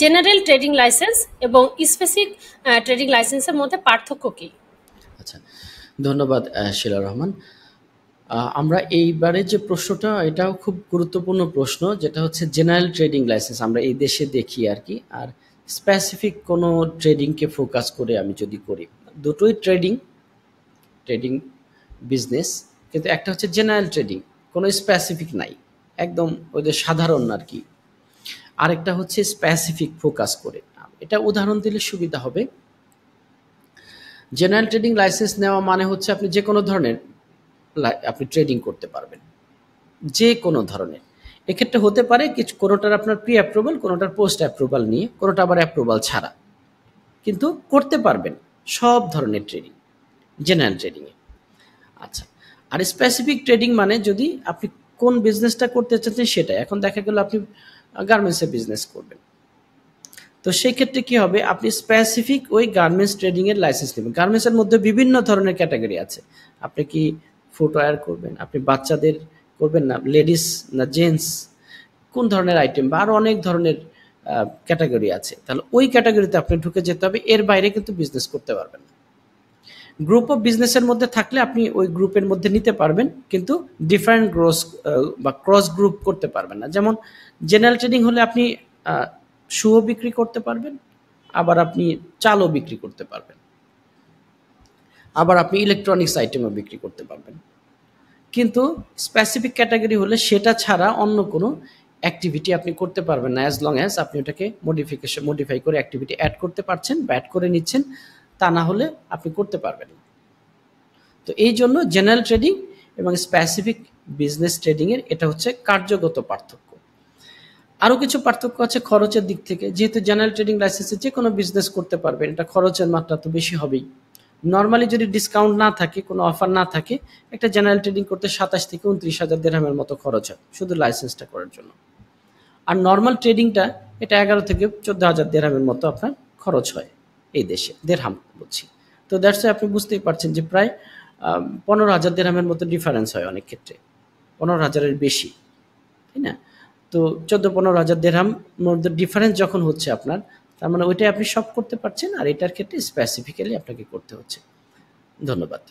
General trading licence এবং specific trading লাইসেন্সের মধ্যে পার্থক্য কি? আচ্ছা, ধন্যবাদ শিলা রহমান। আমরা এইবারে যে প্রশ্নটা, এটাও খুব গুরুত্বপূর্ণ প্রশ্ন, যেটা হচ্ছে জেনারেল ট্রেডিং লাইসেন্স আমরা এই দেশে দেখি আর কি, আর স্পেসিফিক কোনো ট্রেডিংকে ফোকাস করে আমি যদি করি, দুটোই ট্রেডিং ট্রেডিং বিজনেস, কিন্তু একটা হচ্ছে জেনারেল ট্রেডিং, কোনো স্পেসিফিক নাই, একদম ওদের সাধারণ আর কি। আরেকটা হচ্ছে স্পেসিফিক ফোকাস করে। এটা উদাহরণ দিলে সুবিধা হবে। জেনারেল ট্রেডিং লাইসেন্স নেওয়া মানে হচ্ছে আপনি যে কোনো ধরনের আপনি ট্রেডিং করতে পারবেন, যে কোনো ধরনের। এক্ষেত্রে হতে পারে কিছু, কোনোটার আপনার প্রি অ্যাপ্রুভাল, কোনোটার পোস্ট অ্যাপ্রুভাল নিয়ে, কোনোটা আবার অ্যাপ্রুভাল ছাড়া, কিন্তু করতে পারবেন সব ধরনের ট্রেডিং জেনারেল ট্রেডিংয়ে। আচ্ছা, আর স্পেসিফিক ট্রেডিং মানে যদি আপনি কোন বিজনেসটা করতে চাচ্ছেন সেটা। এখন দেখা গেল আপনি গার্মেন্টসের বিজনেস করবেন, তো সেই ক্ষেত্রে কি হবে, আপনি স্পেসিফিক ওই গার্মেন্টস ট্রেডিং এর লাইসেন্স নেবেন। গার্মেন্টসের মধ্যে বিভিন্ন ধরনের ক্যাটাগরি আছে। আপনি কি ফুটওয়্যার করবেন, আপনি বাচ্চাদের করবেন, না লেডিস না জেন্টস, কোন ধরনের আইটেম, বা আরো অনেক ধরনের ক্যাটাগরি আছে। তাহলে ওই ক্যাটাগরিতে আপনি ঢুকে যেতে হবে, এর বাইরে কিন্তু বিজনেস করতে পারবেন না। গ্রুপ অফ বিজনেসের মধ্যে থাকলে আপনি ওই গ্রুপের মধ্যে নিতে পারবেন, কিন্তু ডিফারেন্ট বা ক্রস গ্রুপ করতে পারবেন না। যেমন জেনারেল ট্রেডিং হলে আপনি শুও বিক্রি করতে পারবেন, আবার আপনি চালও বিক্রি করতে পারবেন, আবার আপনি ইলেকট্রনিক্স আইটেমও বিক্রি করতে পারবেন। কিন্তু স্পেসিফিক ক্যাটাগরি হলে সেটা ছাড়া অন্য কোনো অ্যাক্টিভিটি আপনি করতে পারবেন না, অ্যাজ লং অ্যাজ আপনি ওটাকে মডিফাই করে অ্যাক্টিভিটি অ্যাড করতে পারছেন বা অ্যাড করে নিচ্ছেন, তা না হলে আপনি করতে পারবেন না। তো এই জন্য জেনারেল ট্রেডিং এবং স্পেসিফিক বিজনেস ট্রেডিংয়ের এটা হচ্ছে কার্যগত পার্থক্য। আরও কিছু পার্থক্য আছে খরচের দিক থেকে। যেহেতু জেনারেল ট্রেডিং লাইসেন্সে যে কোনো বিজনেস করতে পারবেন, এটা খরচের মাত্রা তো বেশি হবেই। নর্মালি যদি ডিসকাউন্ট না থাকে, কোনো অফার না থাকে, একটা জেনারেল ট্রেডিং করতে 27 থেকে 29,000 দিরহামের মতো খরচ হয় শুধু লাইসেন্সটা করার জন্য। আর নর্মাল ট্রেডিংটা এটা 11 থেকে 14,000 দিরহামের মতো আপনার খরচ হয় এই দেশে, দিরহাম বলছি। তো দ্যাটস আপনি বুঝতেই পারছেন যে প্রায় 15,000 দিরহামের মতো ডিফারেন্স হয় অনেক ক্ষেত্রে, 15,000-এর বেশি, তাই না? তো 14-15,000 দিরহাম মধ্যে ডিফারেন্স যখন হচ্ছে আপনার, তার মানে ওইটাই আপনি সব করতে পারছেন, আর এটার ক্ষেত্রে স্পেসিফিক্যালি আপনাকে করতে হচ্ছে। ধন্যবাদ।